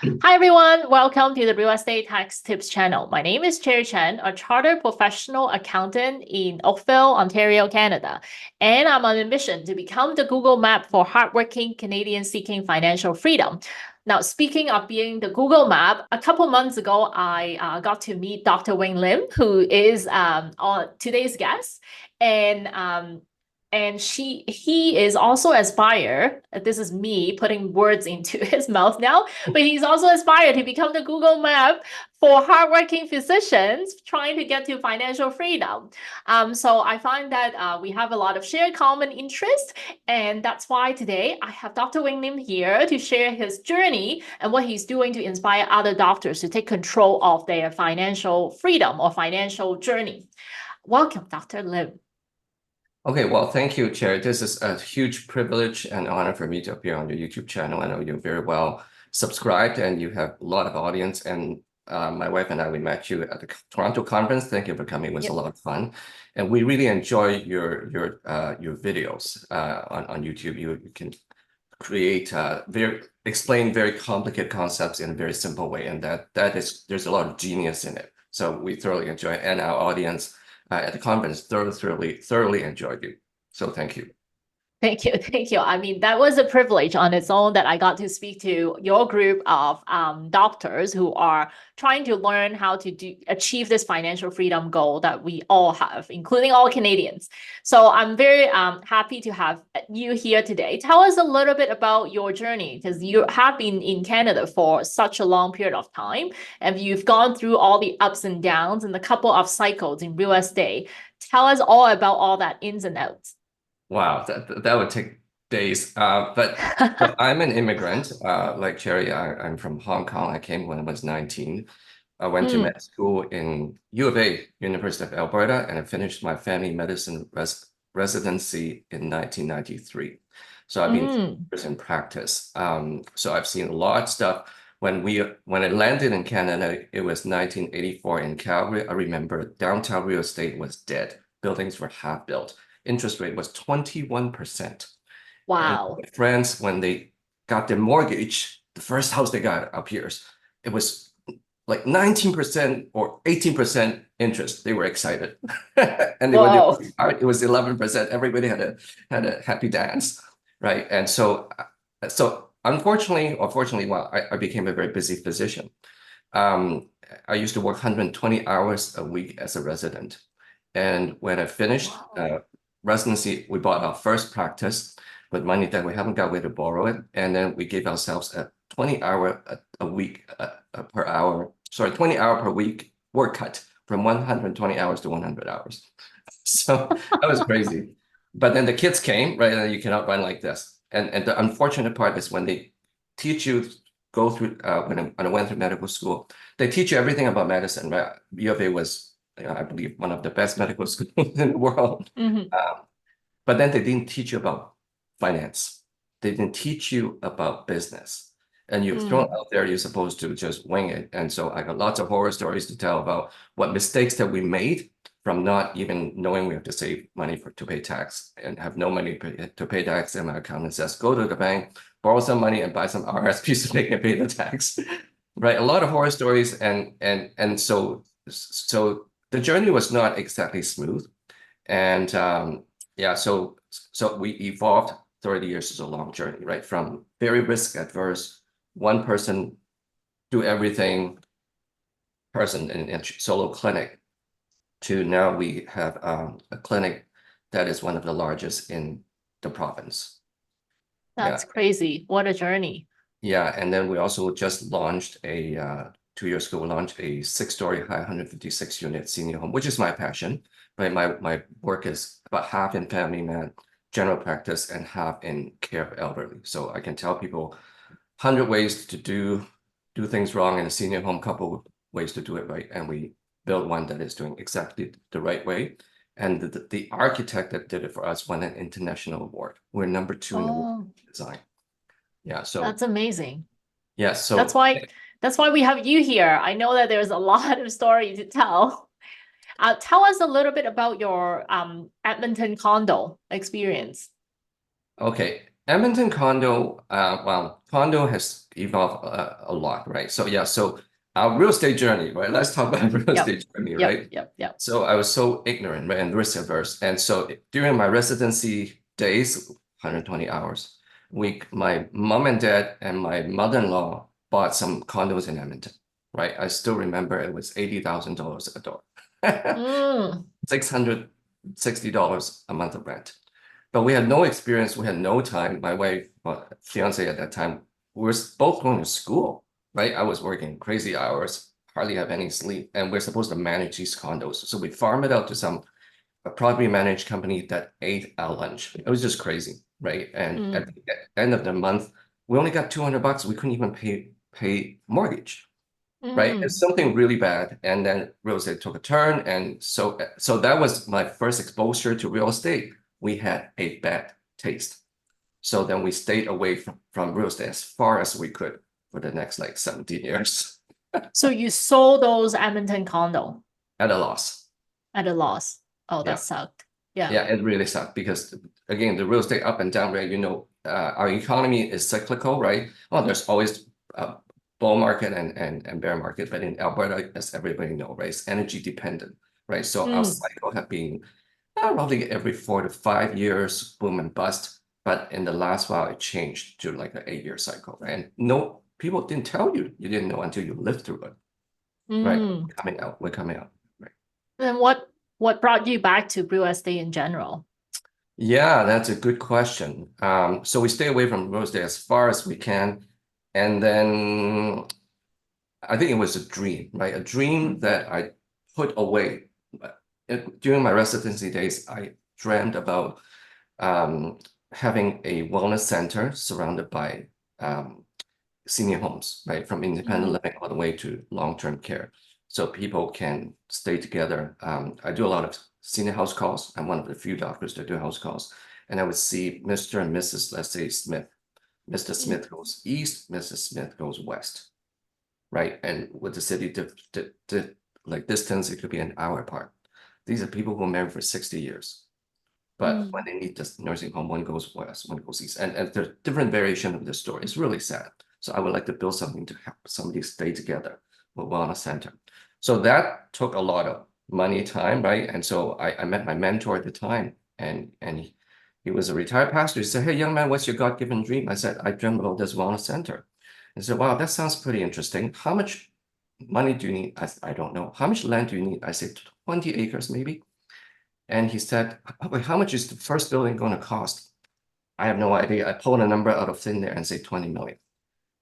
Hi everyone, welcome to the Real Estate Tax Tips channel. My name is Cherry Chen, a chartered professional accountant in Oakville, Ontario, Canada, and I'm on a mission to become the Google Map for hardworking Canadians seeking financial freedom. Now, speaking of being the Google Map, a couple months ago, I got to meet Dr. Wing Lim, who is on today's guest, and he is also aspire. This is me putting words into his mouth now, but he's also aspired to become the Google Map for hardworking physicians trying to get to financial freedom. So I find that we have a lot of shared common interest, and that's why today I have Dr. Wing Lim here to share his journey and what he's doing to inspire other doctors to take control of their financial freedom or financial journey. Welcome, Dr. Lim. Okay, well, thank you, Chair. This is a huge privilege and honor for me to appear on your YouTube channel. I know you're very well subscribed and you have a lot of audience. And my wife and I, we met you at the Toronto conference. Thank you for coming. It was a lot of fun. And we really enjoy your videos on YouTube. You can create explain very complicated concepts in a very simple way. And there's a lot of genius in it. So we thoroughly enjoy it. And our audience at the conference thoroughly enjoyed you. So thank you. Thank you. Thank you. I mean, that was a privilege on its own that I got to speak to your group of doctors who are trying to learn how to achieve this financial freedom goal that we all have, including all Canadians. So I'm very happy to have you here today. Tell us a little bit about your journey, because you have been in Canada for such a long period of time, and you've gone through all the ups and downs and a couple of cycles in real estate. Tell us all about all that ins and outs. Wow, that would take days. But so I'm an immigrant, like Cherry. I'm from Hong Kong. I came when I was 19. I went to med school in U of A, University of Alberta, and I finished my family medicine residency in 1993. So I've been years in practice. So I've seen a lot of stuff. When I landed in Canada, it was 1984 in Calgary. I remember downtown real estate was dead. Buildings were half built. Interest rate was 21%. Wow. And friends, when they got their mortgage, the first house they got up here, it was like 19% or 18% interest. They were excited. And when it was 11%. Everybody had a happy dance, right? And so unfortunately or fortunately, well, I became a very busy physician. I used to work 120 hours a week as a resident. And when I finished residency, we bought our first practice with money that we haven't got way to borrow it. And then we gave ourselves a 20-hour a week per hour, sorry, 20 hour per week work cut from 120 hours to 100 hours. So that was crazy. But then the kids came, right? And you cannot run like this. And the unfortunate part is when they teach you, go through, when I went through medical school, they teach you everything about medicine, right? U of A was, I believe, one of the best medical schools in the world. But then they didn't teach you about finance. They didn't teach you about business. And you're thrown out there, you're supposed to just wing it. And so I got lots of horror stories to tell about what mistakes that we made from not even knowing we have to save money to pay tax and have no money to pay tax. And my accountant says, go to the bank, borrow some money and buy some RSPs to make it pay the tax. Right? A lot of horror stories. And so the journey was not exactly smooth. And yeah, so we evolved. 30 years is a long journey, right? From very risk adverse, one person do everything person in a solo clinic to now we have a clinic that is one of the largest in the province. That's crazy. What a journey. Yeah, and then we also just launched 2 years ago, we launched a 6-story high 156 unit senior home, which is my passion, right? My work is about half in family med, general practice, and half in care of elderly. So I can tell people 100 ways to do things wrong in a senior home, couple ways to do it right. And we built one that is doing exactly the right way. And the architect that did it for us won an international award. We're number 2 in the world in design. Yeah, so that's amazing. Yeah, so that's why we have you here. I know that there's a lot of story to tell. Tell us a little bit about your Edmonton condo experience. Okay, Edmonton condo, well, condo has evolved a lot, right? So yeah, so our real estate journey, right? Let's talk about real estate journey, right? Yep. So I was so ignorant, right, and risk averse. And so during my residency days, 120 hours a week, my mom and dad and my mother-in-law bought some condos in Edmonton, right? I still remember it was $80,000 a door. $660 a month of rent. But we had no experience, we had no time. My wife, fiance at that time, we were both going to school, right? I was working crazy hours, hardly have any sleep, and we're supposed to manage these condos. So we farm it out to some property managed company that ate our lunch. It was just crazy, right? And at the end of the month, we only got $200. We couldn't even pay mortgage, right? It's something really bad. And then real estate took a turn. And so that was my first exposure to real estate. We had a bad taste. So then we stayed away from real estate as far as we could for the next like 17 years. So you sold those Edmonton condo At a loss. at a loss. Oh, that Yeah. sucked. Yeah. Yeah, it really sucked because again, the real estate up and down, right? You know, our economy is cyclical, right? Well, there's always a bull market and bear market, but in Alberta, as everybody knows, right, it's energy dependent, right? So our cycle have been roughly every 4 to 5 years, boom and bust. But in the last while, it changed to like an 8-year cycle, right? And no, people didn't tell you. You didn't know until you lived through it, right? We're coming out, right? Then what brought you back to real estate in general? Yeah, that's a good question. So we stay away from real estate as far as we can. And then I think it was a dream, right? A dream that I put away. During my residency days, I dreamt about having a wellness center surrounded by senior homes, right? From independent living all the way to long-term care. So people can stay together. I do a lot of senior house calls. I'm one of the few doctors that do house calls. And I would see Mr. and Mrs., let's say Smith. Mr. Smith goes east, Mrs. Smith goes west, right? And with the city, like distance, it could be an hour apart. These are people who are married for 60 years. But when they need this nursing home, one goes west, one goes east. And there's different variation of the story. It's really sad. So I would like to build something to help somebody stay together with wellness center. So that took a lot of money, time, right? And so I met my mentor at the time, and he was a retired pastor. He said, "Hey, young man, what's your God-given dream?" I said, "I dreamt about this wellness center." He said, "Wow, that sounds pretty interesting. How much money do you need?" I don't know. "How much land do you need?" I said, 20 acres, maybe. And he said, "Wait, how much is the first building going to cost?" I have no idea. I pulled a number out of thin air and say 20 million.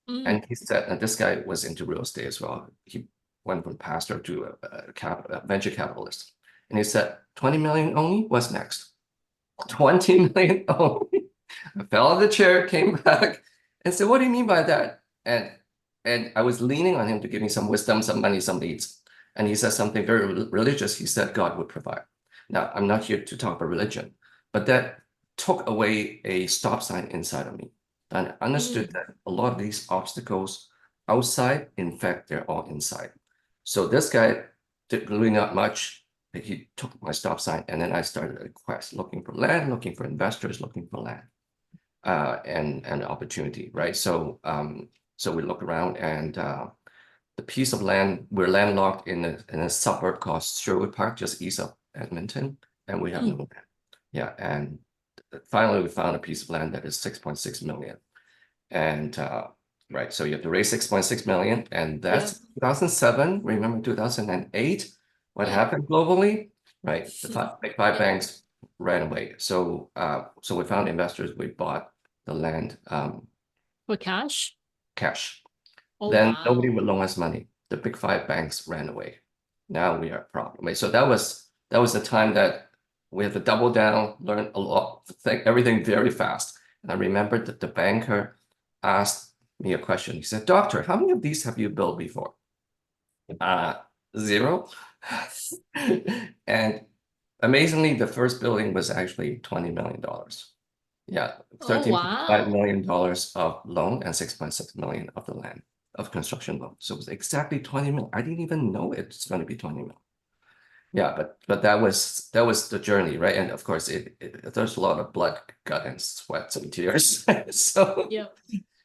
And he said, and this guy was into real estate as well. He went from pastor to a venture capitalist. And he said, 20 million only? What's next? 20 million only? I fell out of the chair, came back, and said, "What do you mean by that?" And I was leaning on him to give me some wisdom, some money, some leads. And he said something very religious. He said, "God would provide." Now, I'm not here to talk about religion, but that took away a stop sign inside of me. And I understood that a lot of these obstacles outside, in fact, they're all inside. So this guy did really not much. He took my stop sign, and then I started a quest, looking for land, looking for investors, looking for land, and opportunity, right? So so we look around, and the piece of land, we're landlocked in a suburb called Sherwood Park, just east of Edmonton, and we have no land. Yeah, and finally we found a piece of land that is 6.6 million. And right, so you have to raise 6.6 million, and that's 2007. Remember 2008, what happened globally, right? The big five banks ran away. So so we found investors, we bought the land For cash? cash. Oh, Then wow. nobody would loan us money. The big five banks ran away. Now we are a problem. Right? So that was the time that we had to double down, learn a lot, think everything very fast. And I remember that the banker asked me a question. He said, "Doctor, how many of these have you built before?" Zero. And amazingly, the first building was actually $20 million. Yeah, $13.5 million of loan and 6.6 million of the land of construction loan. So it was exactly 20 million. I didn't even know it's going to be 20 million. Yeah, but that was the journey, right? And of course, there's a lot of blood, gut, and sweat and tears. So Yeah.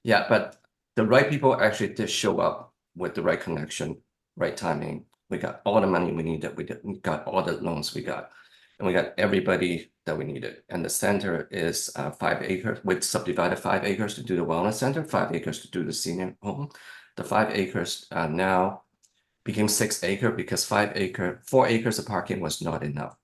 Yeah, but the right people actually did show up with the right connection, right timing. We got all the money we needed. We got all the loans we got, and we got everybody that we needed. And the center is 5 acres. We subdivided 5 acres to do the wellness center, 5 acres to do the senior home. The 5 acres now became 6 acre because 4 acres of parking was not enough.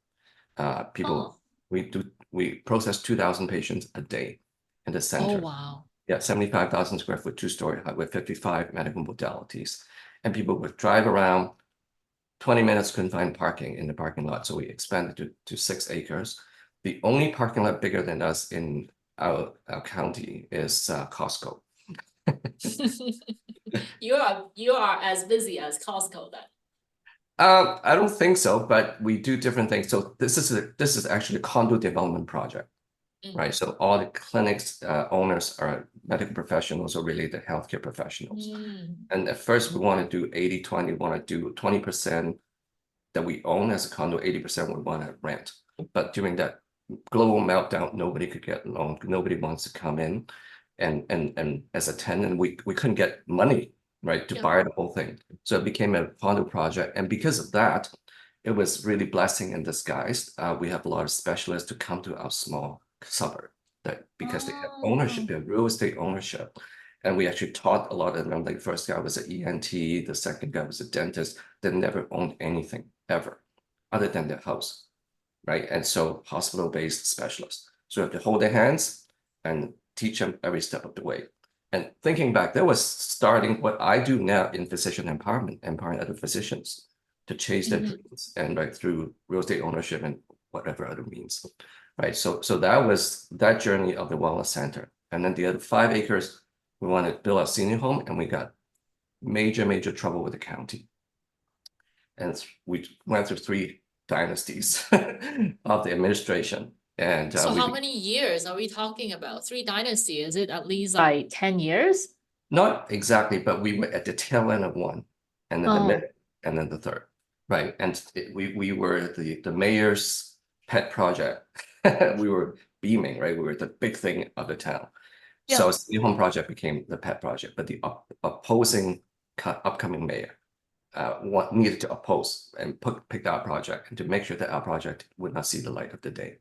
People, Oh, we process 2,000 patients a day in the oh center. wow. Yeah, 75,000 square foot, 2-story high with 55 medical modalities. And people would drive around 20 minutes, couldn't find parking in the parking lot. So we expanded to 6 acres. The only parking lot bigger than us in our county is Costco. You are as busy as Costco then. I don't think so, but we do different things. So this is actually a condo development project. Right. So all the clinics owners are medical professionals or related healthcare professionals. And at first we want to do 80-20, want to do 20% that we own as a condo, 80% we want to rent. But during that global meltdown, nobody could get a loan. Nobody wants to come in and as a tenant, we couldn't get money, right, to buy the whole thing. So it became a condo project. And because of that, it was really blessing in disguise. We have a lot of specialists to come to our small suburb because they have ownership, they have real estate ownership. And we actually taught a lot of them. Like the first guy was an ENT, the second guy was a dentist. They never owned anything ever, other than their house, right? And so hospital-based specialists. So you have to hold their hands and teach them every step of the way. And thinking back, that was starting what I do now in physician empowerment, empowering other physicians to chase their dreams and right through real estate ownership and whatever other means, right? So that was that journey of the wellness center. And then the other 5 acres, we wanted to build a senior home, and we got major trouble with the county. And we went through 3 dynasties of the administration. And So how many years are we talking about? 3 dynasties? Is it at least like 10 years? not exactly, but we were at the tail end of one, and then the middle, and then the third, right? And we were the mayor's pet project. We were beaming, right? We were the big thing of the town. So the home project became the pet project, but the opposing upcoming mayor needed to oppose and pick our project and to make sure that our project would not see the light of the day.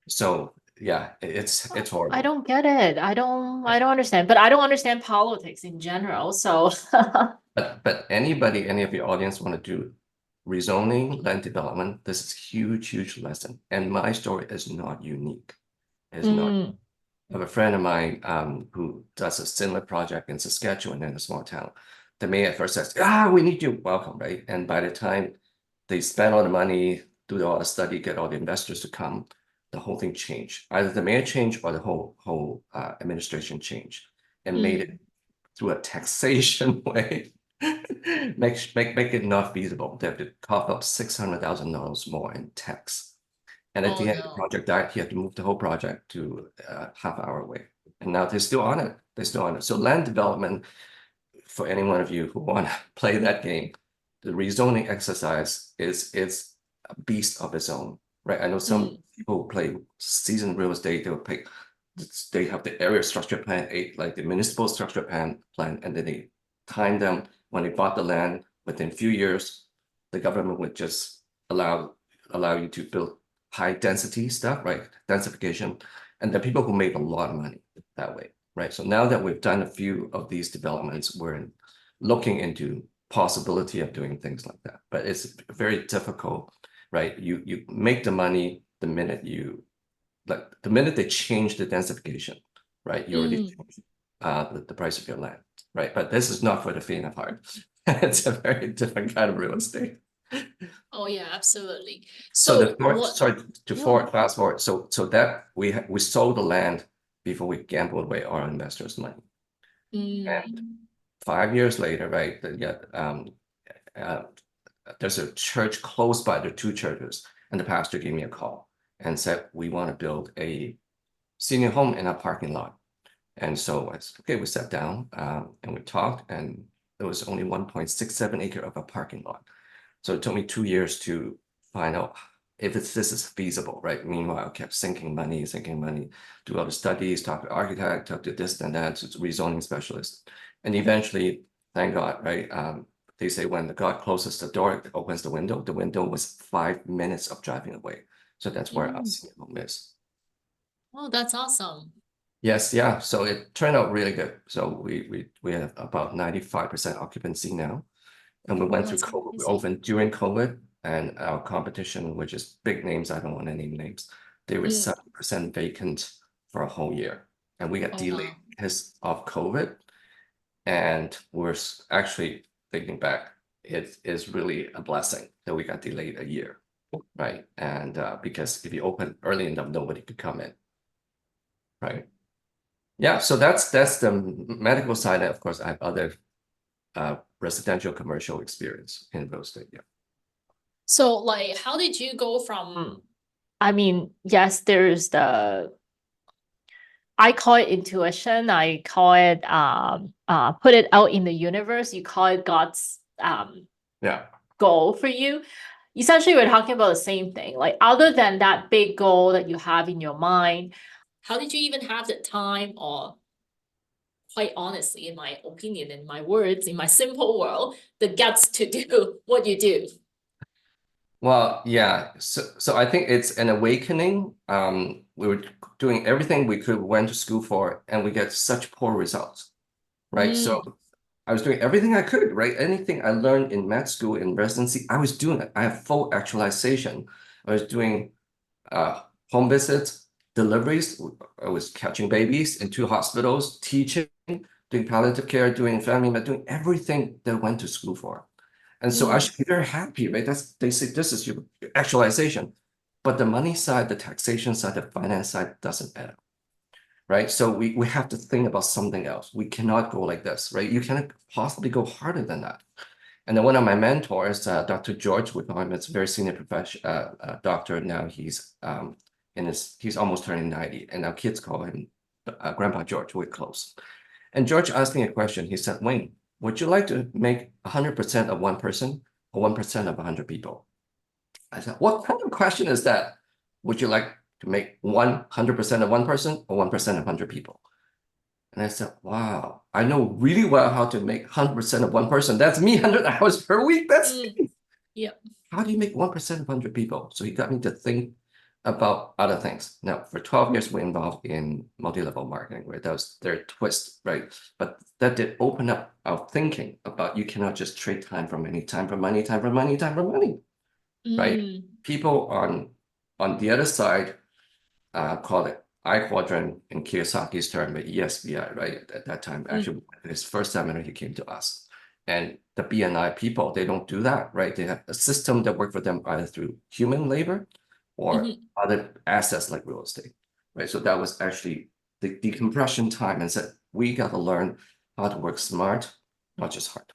So yeah, it's horrible. I don't get it. I don't understand. But I don't understand politics in general. So But anybody, any of your audience want to do rezoning, land development, this is huge lesson. And my story is not unique. It's not. I have a friend of mine who does a similar project in Saskatchewan in a small town. The mayor at first says, we need you, welcome, right? And by the time they spend all the money, do all the study, get all the investors to come, the whole thing changed. Either the mayor changed or the whole administration changed and made it through a taxation way. make it not feasible. They have to cough up $600,000 more in tax. And at the end, the project died. He had to move the whole project to half-hour away. And now they're still on it. They're still on it. So land development, for any one of you who want to play that game, the rezoning exercise is a beast of its own, right? I know some people who play seasoned real estate. They have the area structure plan, like the municipal structure plan, and then they time them when they bought the land. Within a few years, the government would just allow you to build high density stuff, right? Densification. And the people who make a lot of money that way, right? So now that we've done a few of these developments, we're looking into possibility of doing things like that. But it's very difficult, right? You make the money the minute they change the densification, right? You already changed the price of your land, right? But this is not for the faint of heart. It's a very different kind of real estate. Oh yeah, absolutely. So fast forward. So that we sold the land before we gambled away our investors' money. And 5 years later, right? There's a church close by. There are 2 churches, and the pastor gave me a call and said, we want to build a senior home in our parking lot. And so I said, okay, we sat down and we talked, and there was only 1.67 acre of a parking lot. So it took me 2 years to find out if this is feasible, right? Meanwhile, I kept sinking money, do all the studies, talk to architect, talk to this and that, to rezoning specialist. And eventually, thank God, right? They say when the God closes the door, it opens the window. The window was 5 minutes of driving away. So that's where our senior home is. Oh, that's awesome. Yes, yeah. So it turned out really good. So we have about 95% occupancy now. And we went through That's COVID. We amazing. opened during COVID, and our competition, which is big names, I don't want to name names, they were 7% vacant for a whole year. And we got Oh, delayed wow. because of COVID. And we're actually thinking back, it is really a blessing that we got delayed a year, right? And because if you open early enough, nobody could come in, right? Yeah, so that's the medical side. Of course, I have other residential commercial experience in real estate. Yeah. So like, how did you go from, I mean, yes, there's I call it intuition. I call it put it out in the universe. You call it God's Yeah. goal for you. Essentially, we're talking about the same thing. Like, other than that big goal that you have in your mind, how did you even have the time, or quite honestly, in my opinion, in my words, in my simple world, the guts to do what you do? Well, yeah. So I think it's an awakening. We were doing everything we could, went to school for, and we get such poor results, right? So I was doing everything I could, right? Anything I learned in med school, in residency, I was doing it. I have full actualization. I was doing home visits, deliveries. I was catching babies in 2 hospitals, teaching, doing palliative care, doing family med, doing everything that I went to school for. And so I should be very happy, right? They say this is your actualization. But the money side, the taxation side, the finance side doesn't add up, right? So we have to think about something else. We cannot go like this, right? You cannot possibly go harder than that. And then one of my mentors, Dr. George, we call him, it's a very senior doctor now. He's almost turning 90, and our kids call him Grandpa George. We're close. And George asked me a question. He said, Wayne, would you like to make 100% of one person or 1% of 100 people? I said, what kind of question is that? Would you like to make 100% of one person or 1% of 100 people? And I said, wow, I know really well how to make 100% of one person. That's me, 100 hours per week. That's me. Yep. How do you make 1% of 100 people? So he got me to think about other things. Now, for 12 years, we're involved in multi-level marketing, right? That was their twist, right? But that did open up our thinking about you cannot just trade time for money, time for money, time for money, time for money, right? People on the other side call it I quadrant in Kiyosaki's term, but ESBI, right? At that time, actually, his first seminar, he came to us. And the BNI people, they don't do that, right? They have a system that works for them either through human labor or other assets like real estate, right? So that was actually the decompression time, and said, we got to learn how to work smart, not just hard.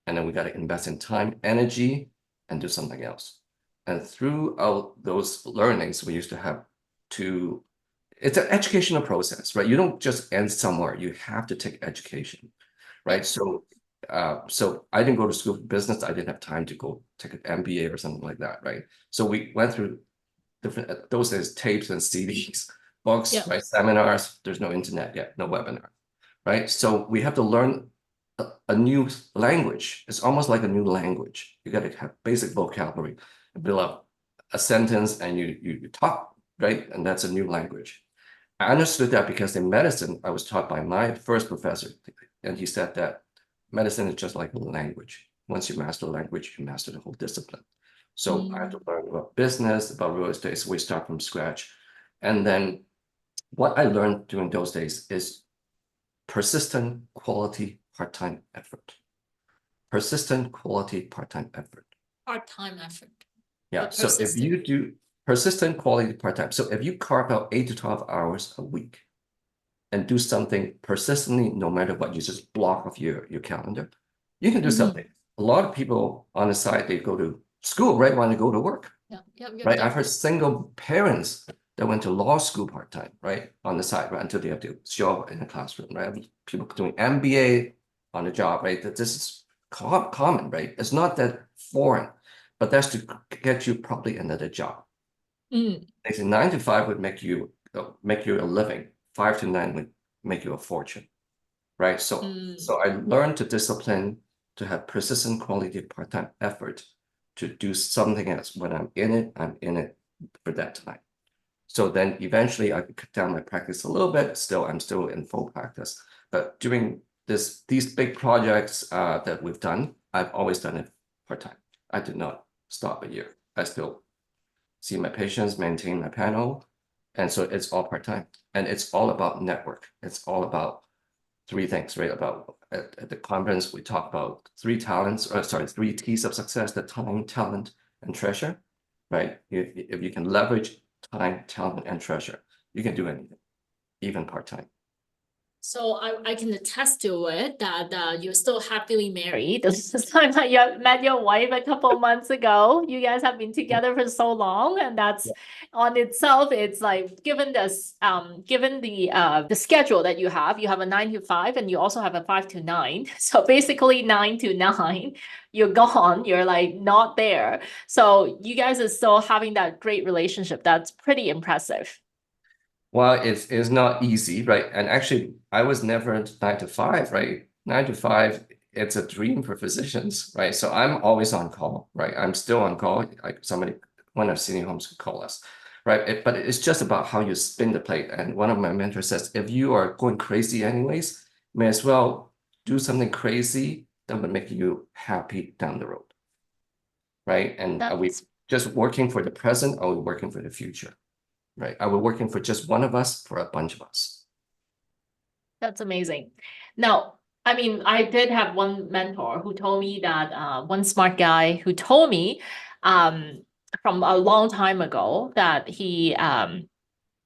And then we got to invest in time, energy, and do something else. And throughout those learnings, we used to have to, it's an educational process, right? You don't just end somewhere. You have to take education, right? So I didn't go to school for business. I didn't have time to go take an MBA or something like that, right? So we went through different, those days, tapes and CDs, books, right? Seminars. There's no internet yet, no webinar, right? So we have to learn a new language. It's almost like a new language. You got to have basic vocabulary, build up a sentence, and you talk, right? And that's a new language. I understood that because in medicine, I was taught by my first professor, and he said that medicine is just like a language. Once you master the language, you master the whole discipline. So I had to learn about business, about real estate. So we start from scratch. And then what I learned during those days is persistent quality part-time effort. Persistent quality part-time effort. Part-time effort. Yeah. So if you do persistent quality part-time, so if you carve out 8 to 12 hours a week and do something persistently, no matter what, you just block off your calendar, you can do something. A lot of people on the side, they go to school, right? When they go to work. Right. I've heard single parents that went to law school part-time, right? On the side, right? Until they have to show up in the classroom, right? People doing MBA on the job, right? That this is common, right? It's not that foreign, but that's to get you probably another job, Mm, They say 9 to 5 would make you a living. 5 to 9 would make you a fortune, right? mm. So I learned to discipline, to have persistent quality part-time effort, to do something else. When I'm in it for that time. So then eventually I could cut down my practice a little bit. I'm still in full practice. But during these big projects that we've done, I've always done it part-time. I did not stop a year. I still see my patients, maintain my panel. And so it's all part-time. And it's all about network. It's all about three things, right? About at the conference, we talk about three T's of success: the time, talent, and treasure, right? If you can leverage time, talent, and treasure, you can do anything, even part-time. So I can attest to it that you're still happily married. This is the time that you met your wife a couple of months ago. You guys have been together for so long, and that's Yeah. on itself. It's like given the schedule that you have a 9 to 5, and you also have a 5 to 9. So basically 9 to 9, you're gone. You're like not there. So you guys are still having that great relationship. That's pretty impressive. Well, it's not easy, right? And actually, I was never 9 to 5, right? 9 to 5, it's a dream for physicians, right? So I'm always on call, right? I'm still on call. Like one of senior homes could call us, right? But it's just about how you spin the plate. And one of my mentors says, if you are going crazy anyways, may as well do something crazy that would make you happy down the road, right? And are we That's just working for the present, or are we working for the future? Right? Are we working for just one of us, for a bunch of us? That's amazing. Now, I mean, I did have one mentor who told me that one smart guy who told me um, from a long time ago that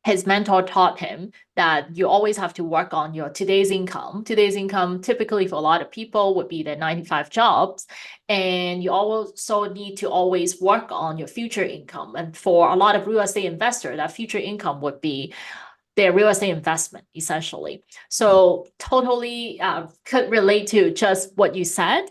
his mentor taught him that you always have to work on your today's income. Today's income, typically for a lot of people, would be their 95 jobs. And you also need to always work on your future income. And for a lot of real estate investors, that future income would be their real estate investment, essentially. So totally could relate to just what you said.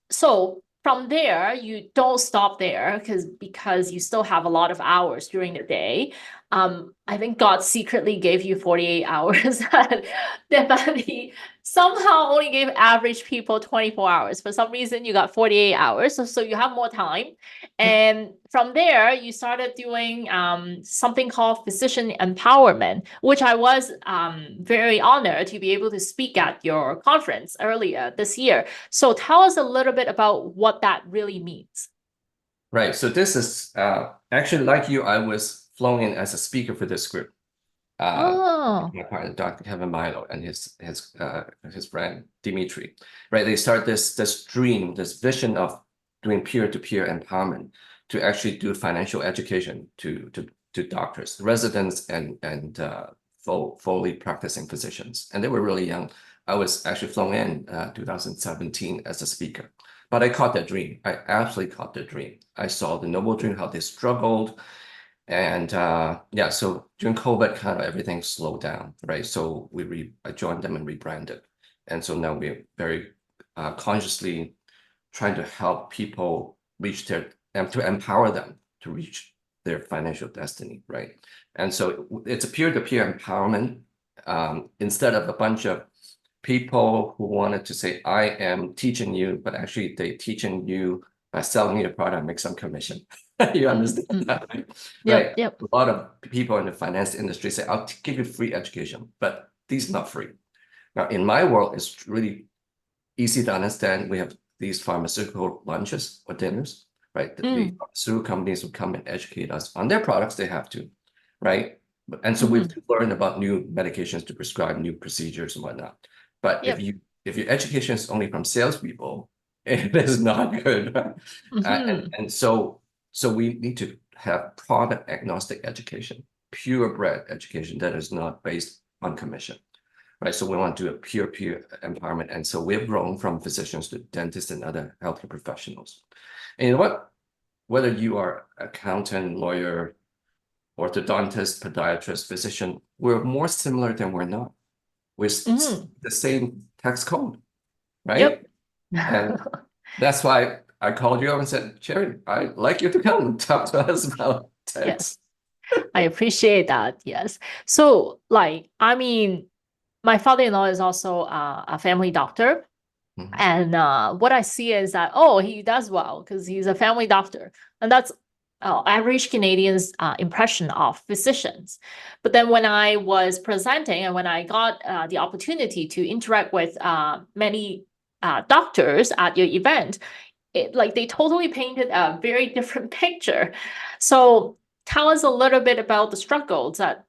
So from there, you don't stop there because you still have a lot of hours during the day. I think God secretly gave you 48 hours that he somehow only gave average people 24 hours. For some reason, you got 48 hours. So you have more time. And from there, you started doing something called physician empowerment, which I was very honored to be able to speak at your conference earlier this year. So tell us a little bit about what that really means. Right. So this is actually, like you, I was flown in as a speaker for this group. Oh, My partner, Dr. Kevin Milo, and his friend Dimitri. Right. They start this dream, this vision of doing peer-to-peer empowerment to actually do financial education to doctors, residents, and fully practicing physicians. And they were really young. I was actually flown in 2017 as a speaker. But I caught that dream. I absolutely caught the dream. I saw the noble dream, how they struggled. And yeah, so during COVID, kind of everything slowed down, right? So I joined them and rebranded. And so now we're very consciously trying to help people reach to empower them to reach their financial destiny, right? And so it's a peer-to-peer empowerment instead of a bunch of people who wanted to say, I am teaching you, but actually they teaching you by selling you a product, make some commission. You understand that, right? yep, Right. yep. A lot of people in the finance industry say, I'll give you free education, but these are not free. Now, in my world, it's really easy to understand. We have these pharmaceutical lunches or dinners, right? The Mm, pharmaceutical companies will come and educate us on their products. They have to, right? And so we've mhm, learned about new medications to prescribe, new procedures and whatnot. But yep. if your education is only from salespeople, it is not good. Mhm. And so we need to have product agnostic education, purebred education that is not based on commission, right? So we want to do a peer-to-peer empowerment. And so we've grown from physicians to dentists and other healthcare professionals. And you know what? Whether you are accountant, lawyer, orthodontist, podiatrist, physician, we're more similar than we're not. We're Mhm. the same tax code, right? Yep. And that's why I called you up and said, Cherry, I'd like you to come talk to us about Yes. I appreciate that. Yes. So, like, I mean, my father-in-law is also a family doctor. Mhm. And what I see is that, oh, he does well because he's a family doctor. And that's average Canadians' impression of physicians. But then when I was presenting and when I got the opportunity to interact with many doctors at your event, like they totally painted a very different picture. So tell us a little bit about the struggles that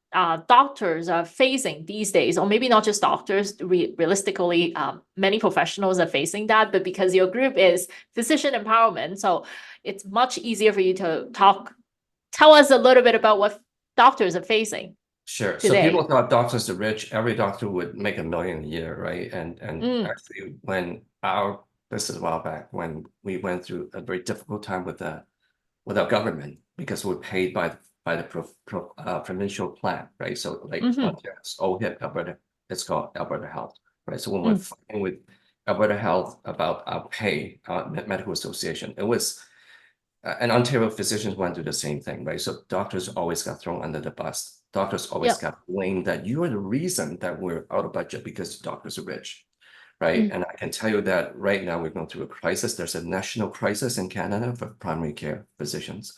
doctors are facing these days, or maybe not just doctors, realistically, many professionals are facing that, but because your group is physician empowerment, so it's much easier for you to tell us a little bit about what doctors are facing Sure. So people today. thought doctors are rich. Every doctor would make $1 million a year, right? And Mm, actually, this is a while back when we went through a very difficult time with our government because we're paid by the provincial plan, right? So like mhm, Ontario's OHIP, Alberta, it's called Alberta Health, right? So when we're mm, fighting with Alberta Health about our pay, medical association, it was and Ontario physicians went through the same thing, right? So doctors always got thrown under the bus. Doctors always yep, got blamed that you are the reason that we're out of budget because doctors are rich, right? mm, And I can tell you that right now we're going through a crisis. There's a national crisis in Canada for primary care physicians.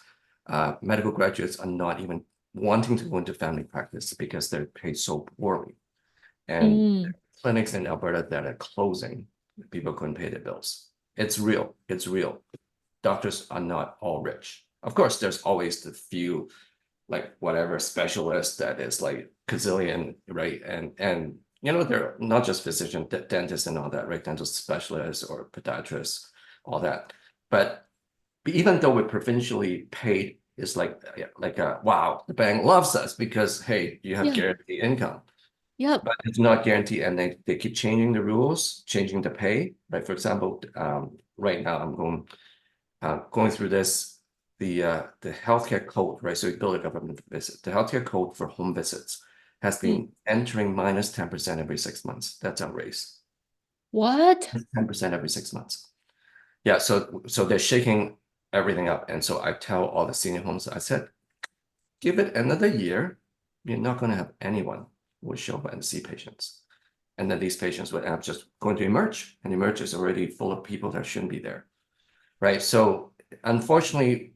Medical graduates are not even wanting to go into family practice because they're paid so poorly. And mm, clinics in Alberta that are closing, people couldn't pay their bills. It's real. It's real. Doctors are not all rich. Of course, there's always the few, like whatever specialist that is like gazillion, right? And they're not just physician, dentists and all that, right? Dental specialists or podiatrists, all that. But even though we're provincially paid, it's like a wow, the bank loves us because hey, you have yeah, guaranteed income. yep, But it's not guaranteed, and they keep changing the rules, changing the pay. Right. For example, right now I'm going through the healthcare code, right? So we build a government visit. The healthcare code for home visits has mm. been entering minus 10% every 6 months. That's our raise. What? 10% every 6 months. Yeah, so they're shaking everything up. And so I tell all the senior homes, I said, give it another year. You're not going to have anyone who will show up and see patients. And then these patients would end up just going to emerge, and emerge is already full of people that shouldn't be there. Right. So unfortunately,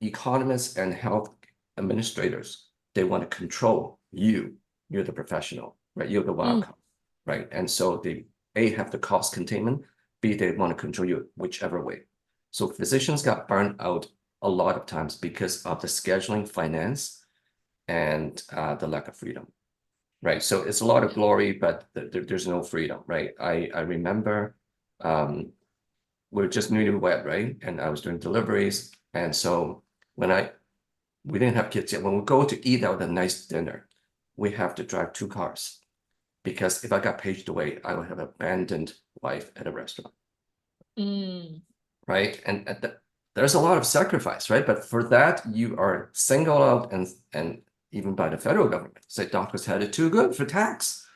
economists and health administrators, they want to control you. You're the professional, right? You're the wild Mm, card, right? And so they A, have the cost containment, B, they want to control you whichever way. So physicians got burned out a lot of times because of the scheduling, finance, and the lack of freedom, right? So it's a lot of glory, but there's no freedom, right? I remember we're just newlywed, right? And I was doing deliveries. And so when we didn't have kids yet, when we go to eat out a nice dinner, we have to drive 2 cars because if I got paged away, I would have abandoned wife at a restaurant, mm, right? And there's a lot of sacrifice, right? But for that, you are singled out and even by the federal government, say doctors had it too good for tax,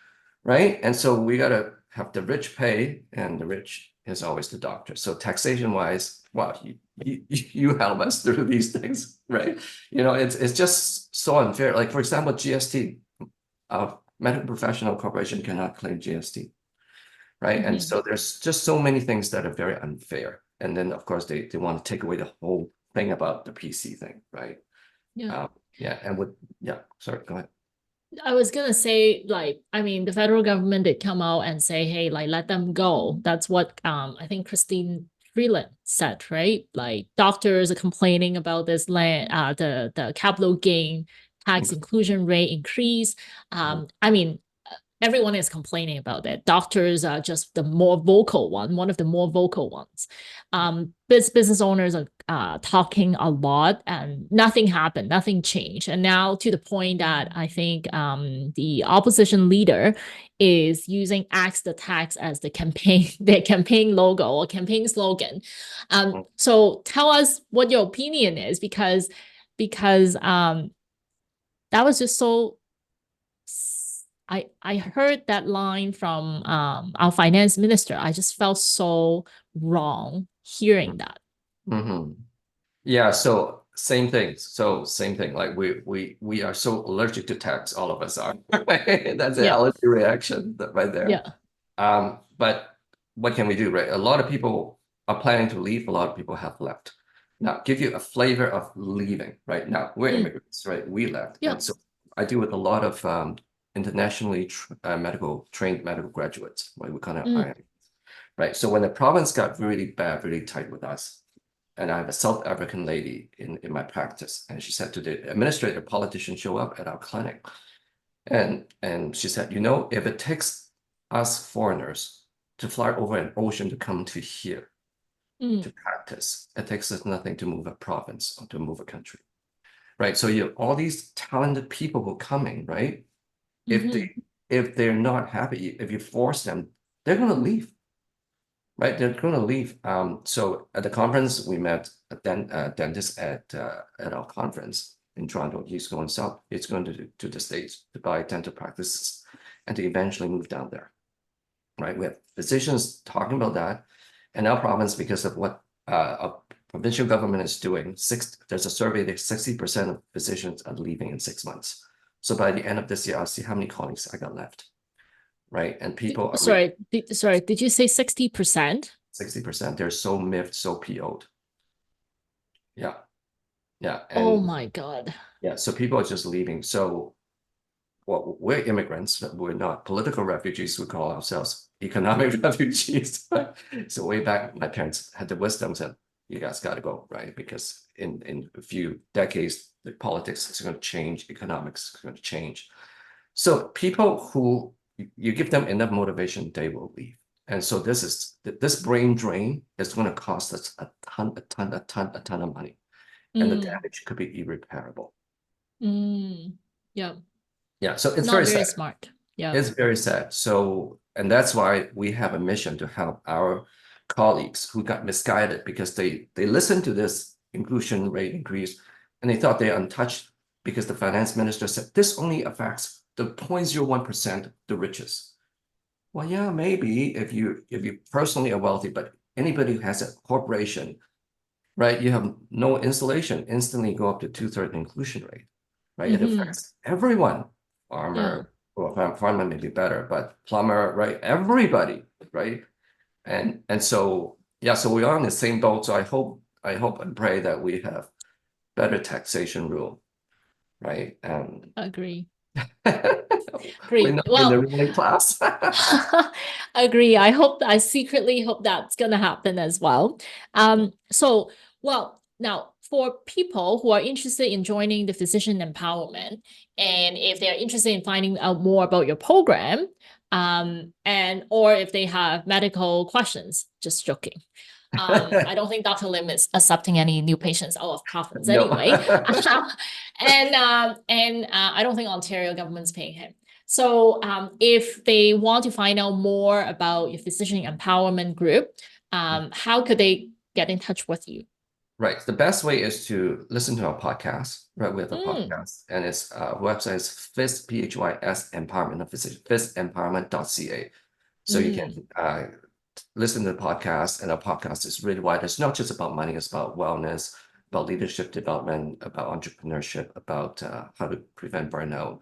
right? And so we got to have the rich pay, and the rich is always the doctor. So taxation wise, wow, you help us through these things, right? It's just so unfair. Like for example, GST, medical professional corporation cannot claim GST, right? And mhm. so there's just so many things that are very unfair. And then of course they want to take away the whole thing about the PC thing, right? Yeah. Yeah, and yeah, sorry, go ahead. I was gonna say, like, I mean, the federal government did come out and say, hey, like, let them go. That's what I think Christine Freeland said, right? Like, doctors are complaining about this land, the capital gain tax inclusion rate increase. Mhm. I mean, everyone is complaining about that. Doctors are just the more vocal one of the more vocal ones. Business owners are talking a lot, and nothing happened, nothing changed. And now to the point that I think the opposition leader is using "Axe the Tax" as the campaign, their campaign logo or campaign slogan. So tell us what your opinion is, because that was just so I heard that line from our finance minister. I just felt so wrong hearing that. Mhm. Yeah, so Same thing. So same thing. Like we are so allergic to tax. All of us are. That's an Yeah. allergy reaction right there. Yeah. But what can we do, right? A lot of people are planning to leave. A lot of people have left. Now, give you a flavor of leaving. Right now, we're immigrants, right? We left, Yeah. and so I deal with a lot of internationally trained medical graduates. Right, we kind of right. So when the province got really bad, really tight with us, and I have a South African lady in my practice, and she said to the administrator, politician show up at our clinic, and she said, you know, if it takes us foreigners to fly over an ocean to come to here to practice, it takes us nothing to move a province or to move a country, right? So you have all these talented people who are coming, right? If they're not happy, if you force them, they're going to leave. Right, they're going to leave. So at the conference, we met a dentist at our conference in Toronto. He's going south. He's going to the States to buy dental practices and to eventually move down there. Right, we have physicians talking about that, and our province, because of what a provincial government is doing, there's a survey that 60% of physicians are leaving in 6 months. So by the end of this year, I'll see how many colleagues I got left. Right, and people are sorry, did you say 60%? 60%. They're so miffed, so PO'd. Yeah. Yeah. Oh And my God. yeah, so people are just leaving. So well, we're immigrants, but we're not political refugees. We call ourselves economic refugees. So way back, my parents had the wisdom, said, you guys got to go, right? Because in a few decades, the politics is going to change, economics is going to change. So people who you give them enough motivation, they will leave. And so this brain drain is going to cost us a ton of money. And the damage could be irreparable. Yeah. Yeah, so it's Not very very sad. smart. Yeah. It's very sad. So, and that's why we have a mission to help our colleagues who got misguided because they listened to this inclusion rate increase and they thought they're untouched because the finance minister said this only affects the 0.01%, the richest. Well, yeah, maybe if you personally are wealthy, but anybody who has a corporation, right, you have no installation, instantly go up to 2/3 inclusion rate, right? It affects everyone. Farmer, well, farmer may be better, but plumber, right? Everybody, right? And so yeah, so we are in the same boat. So I hope and pray that we have better taxation rule, right? And Agree. we're not in the Well, ruling class. agree. I secretly hope that's gonna happen as well. So well, now for people who are interested in joining the physician empowerment, and if they're interested in finding out more about your program, and or if they have medical questions, just joking. I don't think Dr. Lim is accepting any new patients out of province No. anyway. And I don't think Ontario government's paying him. So if they want to find out more about your physician empowerment group, how could they get in touch with you? Right. The best way is to listen to our podcast, right? We have a podcast, and its website is PHYS, PHYS Empowerment of Physician, phisempowerment.ca. So you can listen to the podcast, and our podcast is really wide. It's not just about money, it's about wellness, about leadership development, about entrepreneurship, about how to prevent burnout,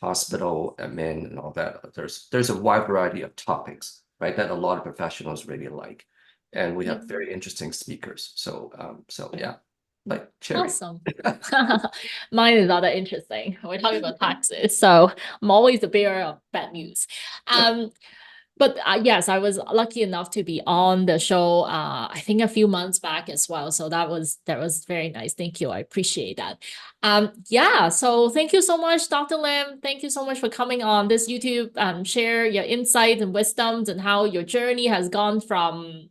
hospital admin, and all that. There's a wide variety of topics, right, that a lot of professionals really like. And we have very interesting speakers. So yeah, like cherry. Awesome. Mine is not that interesting. We're talking about taxes, so I'm always the bearer of bad news. But yes, I was lucky enough to be on the show, I think a few months back as well. So that was very nice. Thank you. I appreciate that. Yeah, so thank you so much, Dr. Lim. Thank you so much for coming on this YouTube, share your insights and wisdoms and how your journey has gone from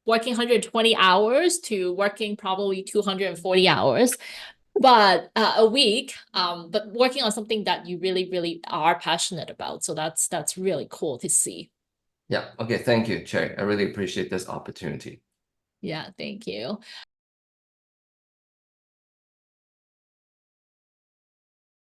working 120 hours to working probably 240 hours, but a week, but working on something that you really, really are passionate about. So that's really cool to see. Yeah. Okay. Thank you, Cherry. I really appreciate this opportunity. Yeah, thank you.